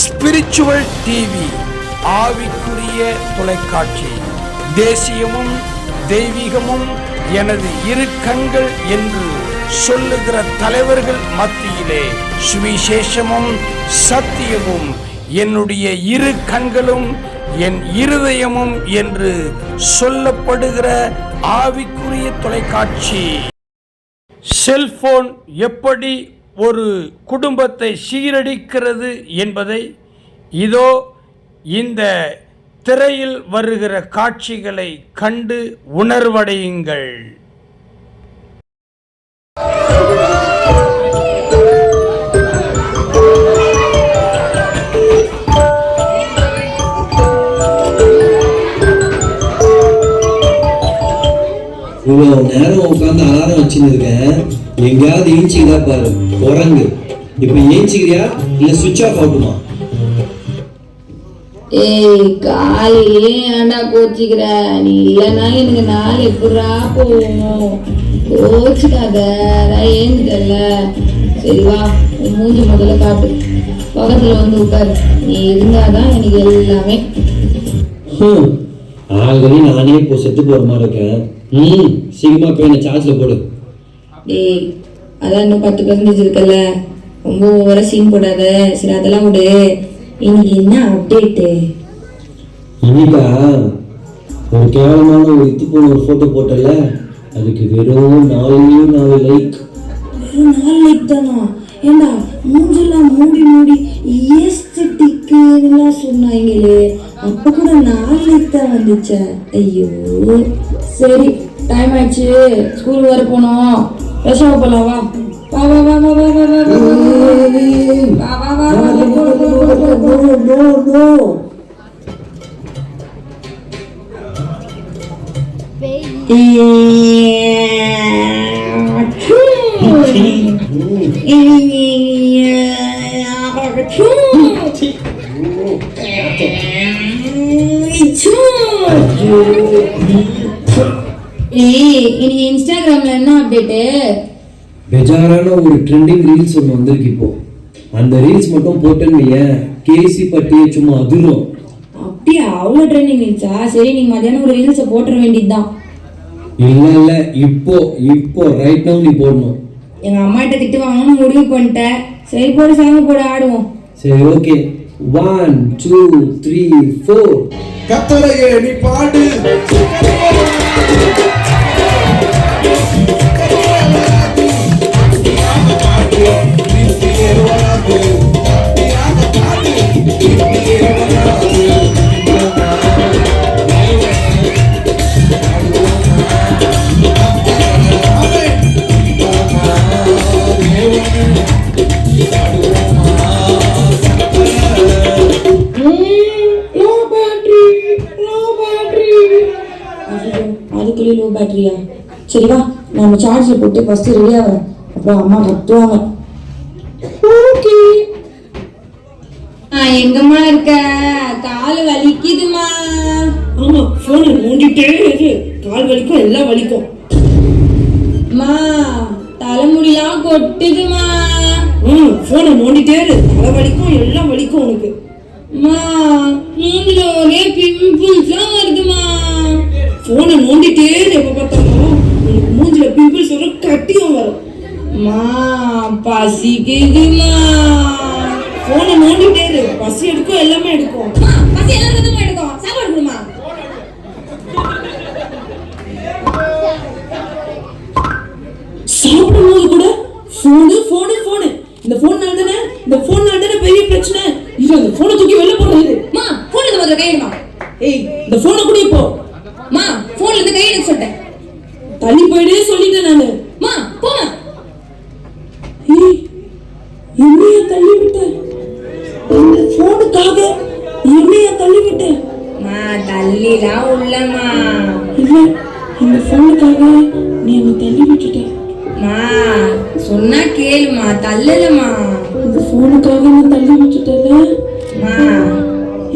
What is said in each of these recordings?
Spiritual TV, ஆவிக்குரிய தொலைக்காட்சி. தேசியமும் தெய்வீகமும் எனது இரு கண்கள் என்று சொல்லுகிற தலைவர்கள் மத்தியிலே சுவிசேஷமும் சத்தியமும் என்னுடைய இரு கண்களும் என் இருதயமும் என்று சொல்லப்படுகிற ஆவிக்குரிய தொலைக்காட்சி. செல்போன் எப்படி ஒரு குடும்பத்தை சீரழிக்கிறது என்பதை இதோ இந்த திரையில் வருகிற காட்சிகளை கண்டு உணர்வடையுங்கள். இவ்வளவு நேரம் உட்காந்து அலாரம் வச்சுன்னு இருக்கேன், எங்கேயாவது ஏஞ்சிக்கிறா பாரு குரங்கு. இப்ப ஏஞ்சிக்கிறியா இல்ல சுவிட்ச் ஆஃப் ஆகுமா? ஏய், காலையிலே ஏன்டா கோச்சிக்கிற? நீ இல்லைன்னா எனக்கு நாள் எப்படா போகணும்? கோச்சிக்காத, ஏந்துட்டல. சரி வா, உன் மூஞ்சி முதல்ல காட்டு, பக்கத்துல வந்து உட்காரு. நீ இருந்தாதான் எனக்கு எல்லாமே. ஆல்ரெடி நானே இப்போ செத்து போற மாதிரி இருக்கேன். சீக்கிரமா போய் என்ன சார்ஜ்ல போடு. டேய், அதான் இன்னும் 10% இருக்குல்ல, ரொம்ப ஓவரா சீன் போடாத. சரி அதெல்லாம் விடு, இன்னைக்கு என்ன அப்டேட்டு? இன்னைக்கா ஒரு கேவலமான ஒரு இத்து போன ஒரு போட்டோ போட்டல, அதுக்கு வெறும் 4 லைக். வெறும் 4 லைக் தானா? ஏண்டா மூஞ்செல்லாம் மூடி மூடி ஏஸ்தட்டிக்குலாம் சொன்னாங்களே, அப்ப கூட 4 லைக் தான் வந்துச்சா? ஐயோ, சரி டைம் ஆயிடுச்சு, ஸ்கூல் வர போனோம். பேசாம போலாம், வா வா வா வா வா வா வா வா இனி இன்ஸ்டாகிராம்ல என்ன அப்டேட்டு? பெஜாரான ஒரு ட்ரெண்டிங் ரீல்ஸ் ஒன்று வந்திருக்கு இப்போ. அந்த ரீல்ஸ் மட்டும் போட்டேன்னு கேசி பட்டியே சும்மா அதிரும். அப்படியா? அவ்வளோ ட்ரெண்டிங் ரீல்ஸா? சரி, நீங்க மதியானம் ஒரு ரீல்ஸை போட்டுற வேண்டியதுதான். இல்ல இப்போ ரைட் நவ் நீ போடணும். எங்க அம்மா கிட்ட திட்டு வாங்கணும்னு முடிவு பண்ணிட்டேன். சரி போடு, சாமி போடு, ஆடுவோம். சரி ஓகே, 1 2 3 4. கத்தரையே நீ பாடு. அதுக்குள்ளே லோ பேட்டரியா? சரி வா, நம்ம சார்ஜில் போட்டு ஃபர்ஸ்ட் ரெடி ஆகிறேன், அப்புறம் அம்மா கத்துவாங்க. ஓகே. எங்கம்மா இருக்க? கால் வலிக்குதுமா. ஆமா, போனை நோண்டிட்டே இரு, கால் வலிக்கும், எல்லாம் வலிக்கும். மா, தலைமுடிலாம் கொட்டுதுமா. போனை நோண்டிட்டே இரு, தலை வலிக்கும், எல்லாம் வலிக்கும் உனக்கு. மா, மூஞ்சில ஒரே பிம்பிள்ஸ்லாம் வருதுமா. போனை நோண்டிட்டே இரு, எப்ப பார்த்தாலும் உனக்கு மூஞ்சில பிம்பிள்ஸ் வரும், கட்டியும் வரும். மா, பசிக்குதுமா. போனை நோண்டிட்டே இரு, பசி எடுக்கும், எல்லாமே எடுக்கும். பசி எல்லாம் சுத்தமா எடுக்கும். சாப்பாடு கொடுமா. சாப்பிடும்போது கூட போனு. இந்த போன்னால தானே பெரிய பிரச்சனை. இது அந்த போனை தூக்கி வெளில போடுறது. மா, போன்ல இருந்து முதல்ல கையெடுமா. ஏய், இந்த போனை கூட இப்போ. மா, போன்ல இருந்து கையெடுக்க சொல்லிட்டேன். தள்ளி போயிட்டே சொல்லிட்டேன் நானு. மா, போமா. ஏய், என்னைய தள்ளி விட்ட? இந்த போனுக்காக என்னைய தள்ளி விட்ட? மா, தள்ளிலாம் உள்ளமா. இல்ல, இந்த போனுக்காக நீ என்ன தள்ளி விட்டுட்ட. மா, சொன்னா கேளுமா, தள்ளலமா. இந்த போனுக்காக நீ தள்ளி விட்டுட்டல. மா,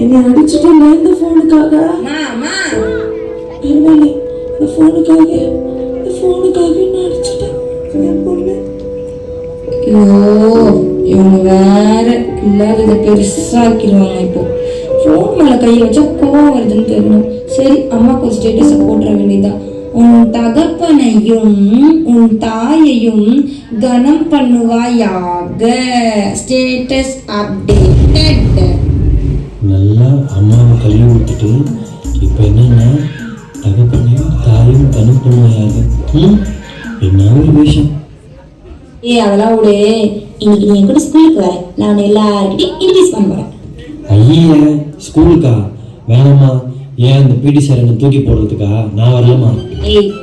என்ன அடிச்சுட்டல இந்த போனுக்காக. மா மா, பரவாயில்ல, இந்த போனுக்காக என்ன அடிச்சுட்டேன். ஐயோ, வேற இல்லாததை பெருசாக்கிடுவாங்க. இப்போ ஃபோன் மேலே கையை வச்சா கோவம் வருதுன்னு தெரியணும். சரி, அம்மாவுக்கு ஒரு ஸ்டேட்டஸை போட்டுற வேண்டியதுதான். உன் தகப்பனையும் உன் தாயையும் கனம் பண்ணுவாயாக. Status updated. நல்லா அம்மாவை கழுவி விட்டுட்டு இப்போ என்னன்னா தகப்பனையும் தாயும் கனம் பண்ணுவாயாக. என்ன ஒரு விஷயம். அதெல்லாம் விடு. இன்னைக்கு நீ என் கூட ஸ்கூலுக்கு வர, நான் எல்லார்கிட்டையும் இன்ட்ரடியூஸ் பண்ண போறேன். ஐயா, ஸ்கூலுக்கா? வேணாம்மா. ஏன் அந்த பிடி சார் என்ன தூக்கி போடுறதுக்கா? நான் வரலாமா?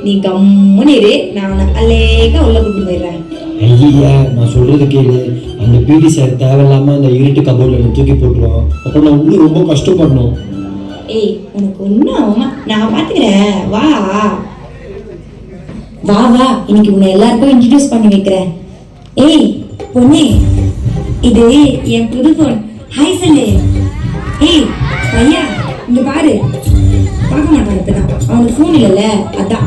நீ கம்முன்னு இரு, நான் உன்னை அலேக்கா உள்ள கூப்பிட்டு போயிடுறேன். ஐயா, நான் சொல்றது கேளு. அந்த பிடி சார் தேவையில்லாம அந்த இருட்டு கபோர்ட்ல என்ன தூக்கி போட்டுருவான். அப்போ நான் இன்னும் ரொம்ப கஷ்டப்படணும். உனக்கு ஒன்றும் ஆகுமா, நான் பார்த்துக்கிறேன். வா வா வா, இன்னைக்கு உன்னை எல்லாருக்கும் இன்ட்ரடியூஸ் பண்ணி வைக்கிறேன். பொண்ணு, இது என் புது ஃபோன். ஹாய் சொல்லு. பையா, இங்க பாரு. பார்க்க மாட்டான் இப்பதான், அவனுக்கு ஃபோன் இல்லைல்ல, அதான்.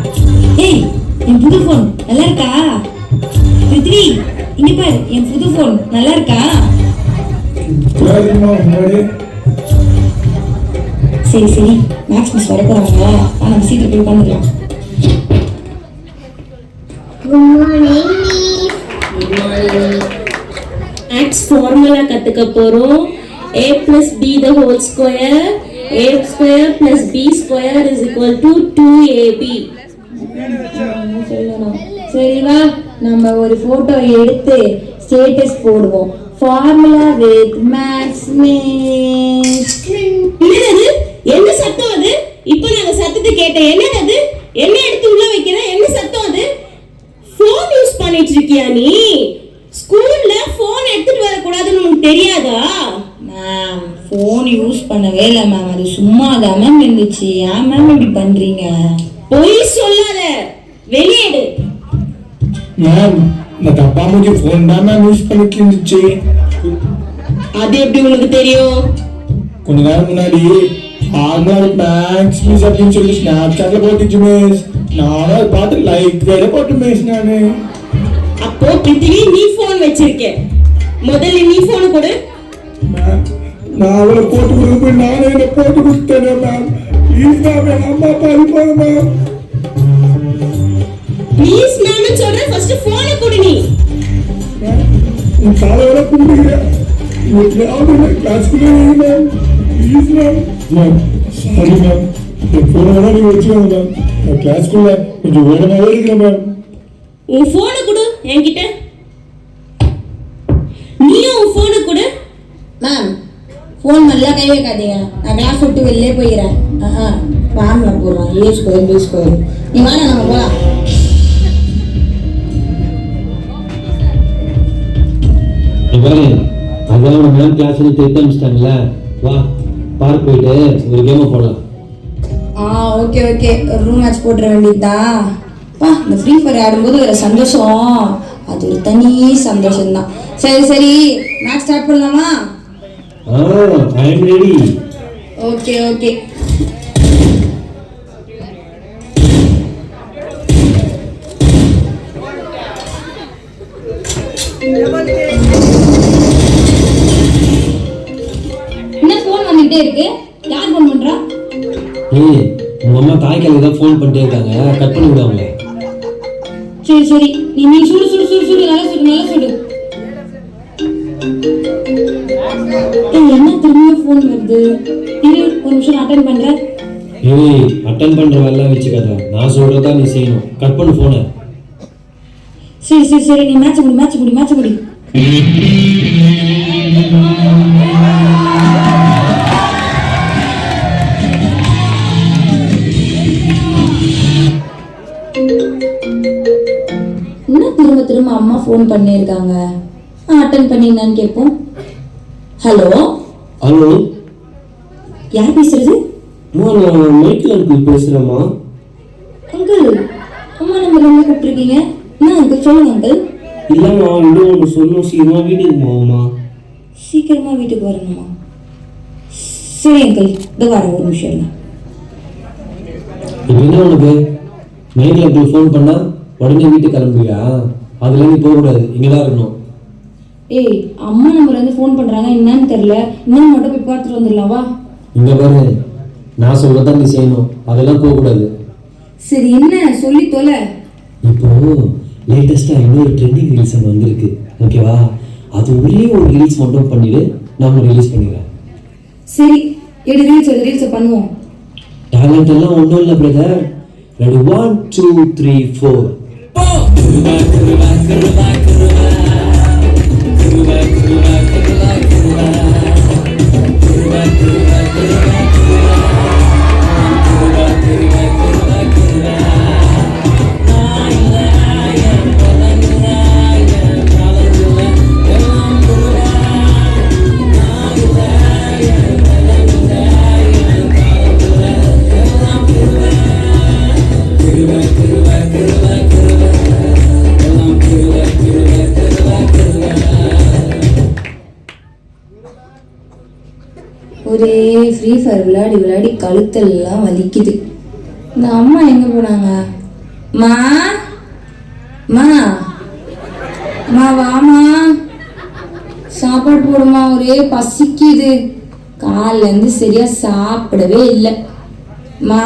என் புது ஃபோன் நல்லா இருக்கா? பிருத்வி, இங்க பாரு, என் புது ஃபோன் நல்லா இருக்கா? சரி சரி, மேக்ஸ் மிஸ் வர போறாங்க. நம்ம சீட்டில் போய் உட்காந்துக்கலாம். மேக்ஸ் ஃபார்முலா கத்துக்க போறோம். a plus b the whole square, a square plus b square is equal to 2ab. சரி வா, நம்ம ஒரு போட்டோ எடுத்து ஸ்டேட்டஸ் போடுவோம். Formula with maths miss. என்னது? என்ன சத்தம் அது? இப்போ நாங்க சத்தத்தை கேட்டேன். என்னது அது? என்ன எடுத்து உள்ள வைக்கிற? என்ன சத்தம் அது? ஃபோன் யூஸ் பண்ணிட்டு இருக்கியா நீ? ஸ்கூல்ல ஃபோன் எடுத்துட்டு வர கூடாதுன்னு உனக்கு தெரியாதா? மேம், ஃபோன் யூஸ் பண்ணவே இல்லை மேம், அது சும்மா தான் மேம் இருந்துச்சு. ஏன் மேம் இப்படி பண்றீங்க? பொய் சொல்லாத, வெளியேடு. मैम मैं पापा मुझे फोन தான் மேம் யூஸ் பண்ணிட்டு இருந்துச்சு. அது எப்படி உனக்கு தெரியும்? கொஞ்ச நேரம் முன்னாடி ஆர்னல் மேக்ஸ் மிஸ் அப்படின்னு சொல்லி ஸ்னாப்சாட்ல போட்டுச்சு மிஸ். நானும் அதை பார்த்து லைக் வேற போட்டு மிஸ். நானு அப்போ பிருத்திவி நீ போன் வச்சிருக்க. முதல்ல நீ போன் கொடு. மேம், நான் அவளை போட்டு கொடுக்க நானே என்ன போட்டு கொடுத்தேன் மேம். ப்ளீஸ் மேம், அம்மா பாருங்க மேம். ப்ளீஸ் மேம் சொல்ற, ஃபர்ஸ்ட் போனை கொடு நீ. உன் காலையில கும்பிடுறேன். கிளாஸ்க்குள்ளே ma'am, please ma'am. Ma'am sorry ma'am, என் போனை வேணா நீங்க வச்சுக்கோங்க மேம். நான் கிளாஸ்க்குள்ள கொஞ்சம் வேகமாகவே இருக்கிறேன் மேம். உன் போனை கொடு என்கிட்ட. நீயும் உன் போனை கொடு. மேம், ஃபோன் நல்லா கை வைக்காதீங்க, நான் கிளாஸ் விட்டு வெளிலே போயிடுறேன். ஃபார்முலா போடுறோம், ஏ ஸ்கொயர் பி ஸ்கொயர். நீ வாங்க, நம்ம போகலாம். அதெல்லாம் நம்ம மேம் கிளாஸ்ல திருத்த ஆரம்பிச்சிட்டாங்கல்ல. வா, பார்க் போயிட்டு ஒரு கேமை போடலாம். ஓகே ஓகே, ரூம் மேட்ச் போட்டுற வேண்டியதா. இந்த ஃப்ரீ ஃபயர் ஆடும்போது ஒரு சந்தோஷம், அது ஒரு தனி சந்தோஷம்தான். சரி சரி, மேட்ச் ஸ்டார்ட் பண்ணலாமா? ஐ அம் ரெடி. Okay okay. என்ன ஃபோன் வந்துட்டே இருக்கு? யார் ஃபோன் பண்றா? உங்க அம்மா தாய்க்கால தான் ஃபோன் பண்ணிட்டே இருக்காங்க, கட் பண்ணி விடுவாங்க. சரி சரி, நீ சுடு சுடு சுடு சுடு, நல்லா சுடு நல்லா சுடு. என்ன திரும்ப ஃபோன் வருது? இரு, ஒரு நிமிஷம் அட்டென்ட் பண்றேன். அட்டென்ட் பண்ற வேலை வச்சுக்காத, நான் சொல்றதா நீ செய்யணும். கட் பண்ணு போனை. சரி சரி சரி, நீ மேட்ச் முடி. என்ன திரும்ப அம்மா ஃபோன் பண்ணியிருக்காங்க? அட்டென்ட் பண்ணீங்கன்னு கேட்போம். ஹலோ ஹலோ, யார் பேசுறது? நான் மைக்கேல் அங்கிள் பேசுறேம்மா. அங்கிள், அம்மா நம்ம ரொம்ப கூப்பிட்டுருக்கீங்க. என்ன அங்கிள், சொல்லுங்க அங்கிள். இல்லைம்மா, இன்னும் ஒன்று சொல்லணும். சீக்கிரமா வீட்டுக்கு போவோம்மா. சீக்கிரமா வீட்டுக்கு வரணுமா? சரி அங்கிள், இதோ வரேன், ஒரு நிமிஷம் இல்லை. இப்போ என்ன உனக்கு? மைக்கேல் அங்கிள் ஃபோன் பண்ணா உடனே வீட்டுக்கு கிளம்புவியா? அதுல நீ போகக்கூடாது, இங்கே தான் இருக்கணும். ஏய் அம்மா நம்பர்ல இருந்து ஃபோன் பண்றாங்க, என்னன்னு தெரியல. இன்னும் மட்டும் போய் பார்த்துட்டு வந்துடலாம் வா. இங்க பாரு, நான் சொல்லதான் நீ செய்யணும், அதெல்லாம் போகக்கூடாது. சரி என்ன சொல்லி தொலை. இப்போ லேட்டஸ்டா இன்னொரு ட்ரெண்டிங் ரீல்ஸ் வந்திருக்கு, ஓகேவா? அது ஒரே ஒரு ரீல்ஸ் மட்டும் பண்ணிட்டு நம்ம ரிலீஸ் பண்ணிடுறேன். சரி எடு ரீல்ஸ் பண்ணுவோம். டேலண்ட் எல்லாம் ஒன்றும் இல்லை பிரதர். ரெடி 1 2 3 4. ஒரே ஃப்ரீ ஃபயர் விளையாடி கழுத்தெல்லாம் வலிக்குது. இந்த அம்மா எங்க போனாங்க? மா மா மா வாமா, சாப்பாடு போடுமா, ஒரே பசிக்குது. காலைல இருந்து சரியா சாப்பிடவே இல்லை. மா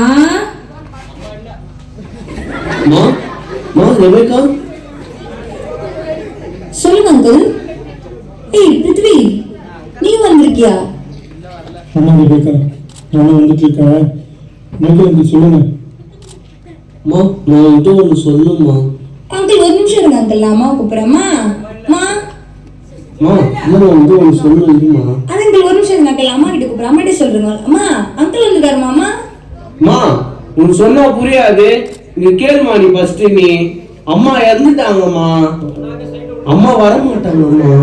ரெபேக்கா, சொல்லுங்க அங்கிள். ஏய் பிருத்வி, நீ வந்திருக்கியா? ஆமாம் ரெபேக்கா, நானும் வந்துட்டு இருக்கேன். நீங்கள் வந்து சொல்லுங்க. நான் வந்து ஒன்று சொல்லணுமா? அங்கிள் ஒரு நிமிஷம் இருங்க அங்கிள், நான் அம்மா கூப்பிடுறேம்மா. நான் வந்து ஒன்று சொல்லணுமா? அது அங்கிள் ஒரு நிமிஷம் இருங்க அங்கிள், அம்மா கிட்ட கூப்பிடுறேன். அம்மாட்டே சொல்றேங்க. அம்மா அங்கிள் வந்துட்டாருமா. அம்மா உனக்கு சொன்னா புரியாது, இங்க கேளுமா. நீ ஃபர்ஸ்ட் நீ அம்மா இறந்துட்டாங்கம்மா. அம்மா வர மாட்டாங்கம்மா.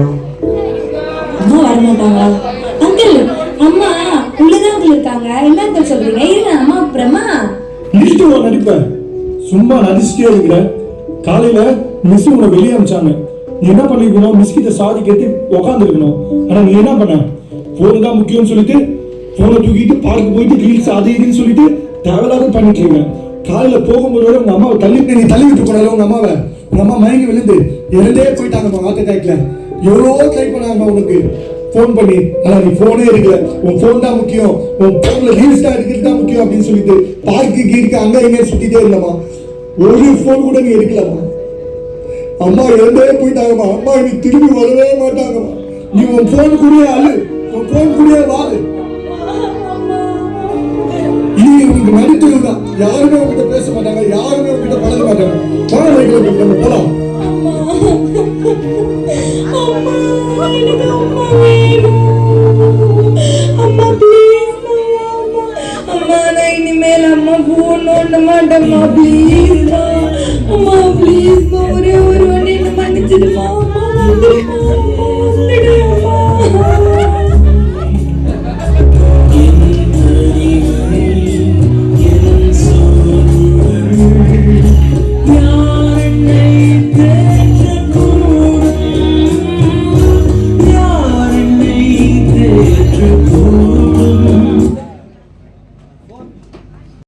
அம்மா வரமாட்டாங்களா? அங்கிள் அம்மா உள்ளதான் அங்கிள் இருக்காங்க. என்ன அங்கிள் சொல்றீங்க? இருங்க அம்மா அப்புறமா. லிஸ்ட் நடிப்பேன், சும்மா நடிச்சுட்டே இருக்கிற. காலையில மிஸ் உங்களை வெளியே அனுப்பிச்சாங்க. நீ என்ன பண்ணிருக்கணும்? மிஸ் கிட்ட சாதி கேட்டு உக்காந்துருக்கணும். ஆனா நீ என்ன பண்ண? போன் தான் முக்கியம்னு சொல்லிட்டு போனை தூக்கிட்டு பார்க்க போயிட்டு ரீல்ஸ் அது இதுன்னு சொல்லிட்டு தேவையில்லாத பண்ணிட்டு இருக்கேன். காலையில போகும்போது உங்க அம்மாவை நீ தள்ளி விட்டு போனால உங்க அம்மாவை, உங்க அம்மா மயங்கி விழுந்து இறந்தே போயிட்டாங்கம்மா. ஹார்ட் அட்டாக்ல எவ்வளவோ ட்ரை பண்ணாங்கம்மா உனக்கு போன் பண்ணி. ஆனா நீ போனே எடுக்கல. உன் போன் தான் முக்கியம், உன் போன்ல ரீல்ஸ் தான் எடுக்கிறது தான் முக்கியம் அப்படின்னு சொல்லிட்டு பார்க்கு கீழ்க்கு அங்க எங்க சுத்திட்டே இருந்தம்மா. ஒரு போன் கூட நீ எடுக்கலம்மா. அம்மா இறந்தே போயிட்டாங்கம்மா. அம்மா நீ திரும்பி வரவே மாட்டாங்கம்மா. நீ உன் போன் கூடயே அழு, உன் போன் கூடயே வாழு. இனி உனக்கு நடித்ததுதான். யாருமே உங்ககிட்ட பேச மாட்டாங்க, யாருமே உங்ககிட்ட பழக மாட்டாங்க. நம்ம போலாம். இனிமேல் அம்மா போன் நோண்ட மாட்டேம்மா. ப்ளீஸ் அம்மா, ப்ளீஸ் ஒரே ஒரு வாட்டி என்ன மன்னிச்சிடுமா.